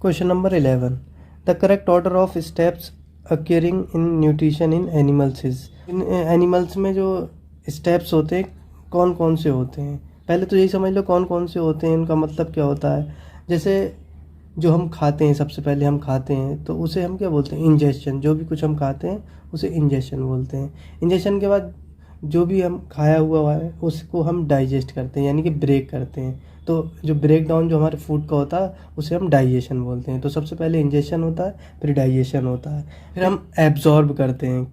Question number 11, the correct order of steps occurring in nutrition in animals is. In animals में जो steps होते हैं कौन कौन से होते हैं, पहले तो यही समझ लो कौन कौन से होते हैं, इनका मतलब क्या होता है। जैसे जो हम खाते हैं, सबसे पहले हम खाते हैं तो उसे हम क्या बोलते हैं, इंजेक्शन। जो भी कुछ हम खाते हैं उसे इंजेक्शन बोलते हैं। इंजेक्शन के बाद जो भी हम खाया हुआ है उसको हम डाइजेस्ट करते हैं, यानी कि ब्रेक करते हैं। तो जो ब्रेक डाउन जो हमारे फूड का होता है उसे हम डाइजेशन बोलते हैं। तो सबसे पहले इंजेक्शन होता है, फिर डाइजेशन होता है, फिर हम एब्जॉर्ब करते हैं,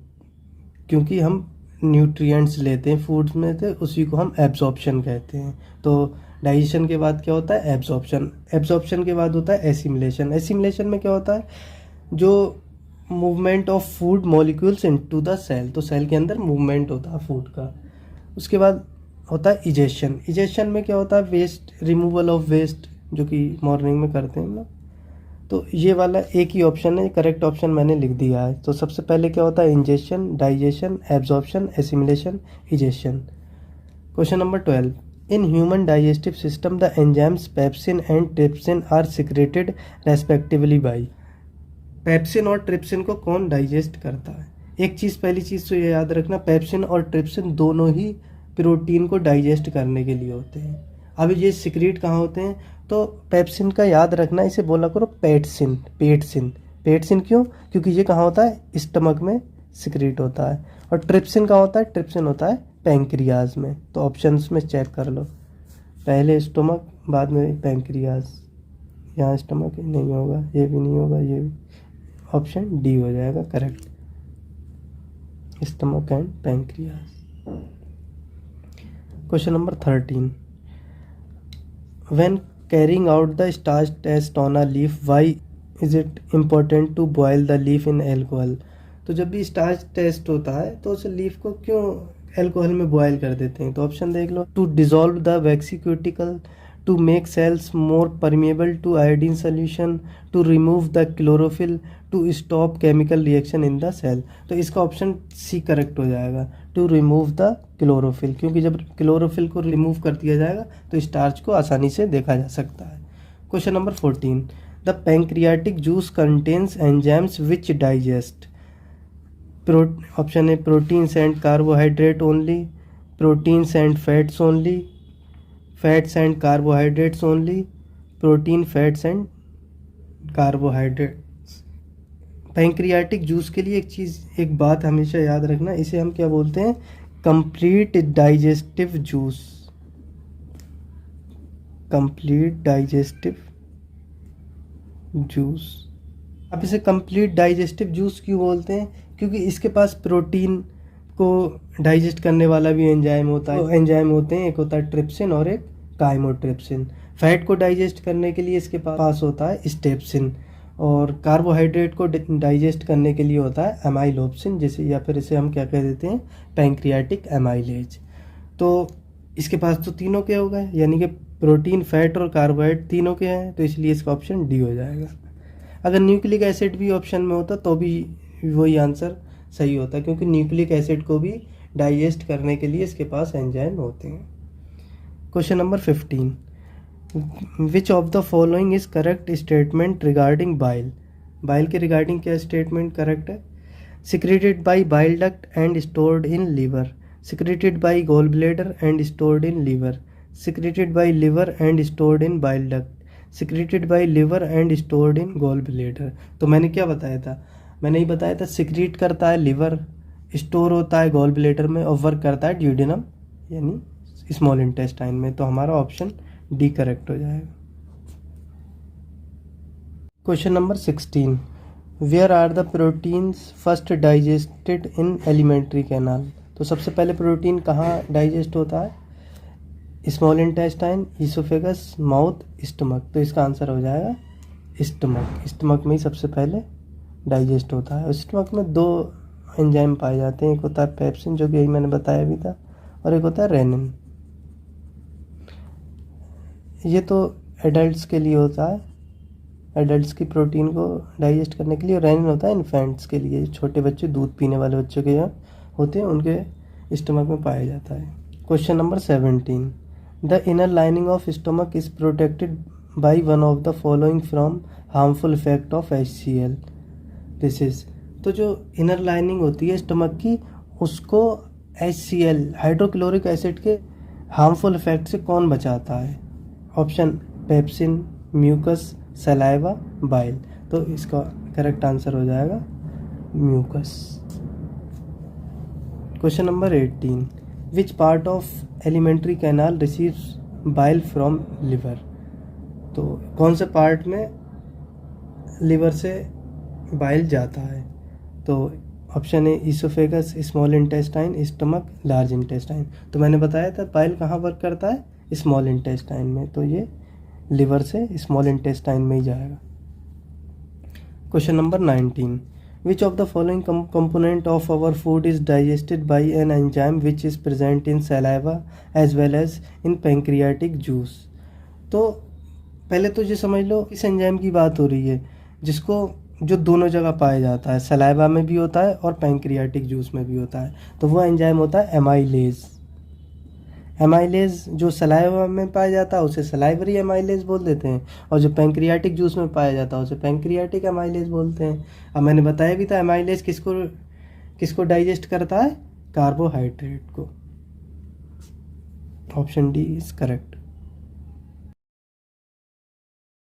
क्योंकि हम न्यूट्रिएंट्स लेते हैं फूड में, तो उसी को हम एब्जॉर्प्शन कहते हैं। तो डाइजेशन के बाद क्या होता है, एब्जॉर्प्शन। एब्जॉर्प्शन के बाद होता है एसिमिलेशन। एसिमिलेशन में क्या होता है, जो movement of food molecules into the cell, तो सेल के अंदर मूवमेंट होता है फूड का। उसके बाद होता है इजेशन। इजेशन में क्या होता है, वेस्ट, रिमूवल ऑफ वेस्ट, जो कि मॉर्निंग में करते हैं हम लोग। तो ये वाला एक ही ऑप्शन है, करेक्ट ऑप्शन मैंने लिख दिया है। तो सबसे पहले क्या होता है, ingestion, digestion, absorption, assimilation, egestion. Question number 12, in human digestive system the enzymes pepsin and trypsin are secreted respectively by. Pepsin और ट्रिप्सिन को कौन डाइजेस्ट करता है। एक चीज़, पहली चीज़ तो ये याद रखना, पेप्सिन और ट्रिप्सिन दोनों ही प्रोटीन को डाइजेस्ट करने के लिए होते हैं। अब ये सिक्रीट कहाँ होते हैं, तो पेप्सिन का याद रखना, इसे बोला करो पेटसिन। पेटसिन, पेटसिन क्यों, क्योंकि ये कहाँ होता है, स्टमक में सिक्रीट होता है। और ट्रिप्सिन कहाँ होता है, ट्रिप्सिन होता है पैंक्रियाज में। तो ऑप्शंस में चेक कर लो, पहले स्टमक बाद में पैंक्रियाज। यहाँ स्टमक नहीं होगा, ये भी नहीं होगा, ये भी। ऑप्शन डी हो जाएगा correct, stomach and pancreas. Question number 13, when carrying out the starch test on a leaf why is it important to boil the leaf in alcohol. तो जब भी स्टार्च टेस्ट होता है तो उस लीफ को क्यों एल्कोहल में बॉयल कर देते हैं। तो ऑप्शन देख लो, to dissolve the waxy cuticle, to make cells more permeable to iodine solution, to remove the chlorophyll, to stop chemical reaction in the cell। तो इसका ऑप्शन सी करेक्ट हो जाएगा, टू रिमूव द क्लोरोफिल, क्योंकि जब chlorophyll को remove कर दिया जाएगा तो स्टार्च को आसानी से देखा जा सकता है। Question number 14, the pancreatic juice contains enzymes which digest. Option A proteins and carbohydrate only, proteins and fats only, fats and carbohydrates only, protein, fats and carbohydrates. Pancreatic juice के लिए एक बात हमेशा याद रखना, इसे हम क्या बोलते हैं, complete digestive juice. Complete digestive juice. अब इसे कंप्लीट डाइजेस्टिव जूस क्यों बोलते हैं, क्योंकि इसके पास प्रोटीन को डाइजेस्ट करने वाला भी एंजाइम होता है। एंजाइम होते हैं, एक होता है ट्रिप्सिन और एक काइमोट्रिप्सिन। फैट को डाइजेस्ट करने के लिए इसके पास होता है स्टेप्सिन, और कार्बोहाइड्रेट को डाइजेस्ट करने के लिए होता है एमाइलोप्सिन, जैसे, या फिर इसे हम क्या कह देते हैं, पैंक्रियाटिक एमाइलेज। तो इसके पास तो तीनों के हो गए, यानी कि प्रोटीन, फैट और कार्बोहाइड्रेट तीनों के हैं, तो इसलिए इसका ऑप्शन डी हो जाएगा। अगर न्यूक्लिक एसिड भी ऑप्शन में होता तो भी वही आंसर सही होता, क्योंकि न्यूक्लिक एसिड को भी डाइजेस्ट करने के लिए इसके पास एंजाइम होते हैं। Question number 15, which of the following is correct statement regarding bile. Bile के रिगार्डिंग क्या स्टेटमेंट करेक्ट है, secreted by bile duct and stored in liver, secreted by gall bladder and stored in liver, secreted by liver and stored in bile duct, secreted by liver and stored in gall bladder. तो मैंने क्या बताया था, मैंने ही बताया था secrete करता है लिवर, स्टोर होता है गॉल ब्लैडर में, और वर्क करता है ड्यूडेनम यानी स्मॉल इंटेस्टाइन में। तो हमारा ऑप्शन डी करेक्ट हो जाएगा। Question number 16, where are the proteins first digested in alimentary canal. तो सबसे पहले प्रोटीन कहाँ डाइजेस्ट होता है, small intestine, oesophagus, mouth, stomach. तो इसका आंसर हो जाएगा स्टमक। स्टमक में ही सबसे पहले डाइजेस्ट होता है। स्टमक में दो एंजाइम पाए जाते हैं, एक होता है पेप्सिन, जो कि यही मैंने बताया भी था, और एक होता है रेनिन। ये तो एडल्ट्स के लिए होता है, एडल्ट्स की प्रोटीन को डाइजेस्ट करने के लिए, और रेनिन होता है इन्फेंट्स के लिए, छोटे बच्चे, दूध पीने वाले बच्चों के यहाँ होते हैं, उनके स्टमक में पाया जाता है। Question number 17, the inner lining of stomach is protected by one of the following from harmful effect of HCl। This is, तो जो इनर लाइनिंग होती है स्टमक की, उसको HCl हाइड्रोक्लोरिक एसिड के हार्मफुल इफेक्ट से कौन बचाता है? Option pepsin, mucus, saliva, bile. तो इसका करेक्ट आंसर हो जाएगा mucus. Question number 18, which part of alimentary canal receives bile from liver? तो कौन से पार्ट में लिवर से बाइल जाता है? तो option A oesophagus, small intestine, stomach, large intestine. तो मैंने बताया था बाइल कहाँ वर्क करता है? स्मॉल इंटेस्टाइन में, तो ये लिवर से स्मॉल इंटेस्टाइन में ही जाएगा। Question number 19, which of the following component of our food is digested by an enzyme which is present in saliva as well as in pancreatic juice? तो पहले तो ये समझ लो इस एंजाइम की बात हो रही है जिसको जो दोनों जगह पाया जाता है, सलाइवा में भी होता है और पैंक्रियाटिक जूस में भी होता है। तो वो एंजाइम होता है एमाइलेज। एमाइलेज जो सलाइवा में पाया जाता है उसे सलाइवरी एमाइलेज बोल देते हैं, और जो पैंक्रियाटिक जूस में पाया जाता है उसे पैंक्रियाटिक एमाइलेज बोलते हैं। अब मैंने बताया भी था एमाइलेज किसको किसको डाइजेस्ट करता है? कार्बोहाइड्रेट को। Option D is correct.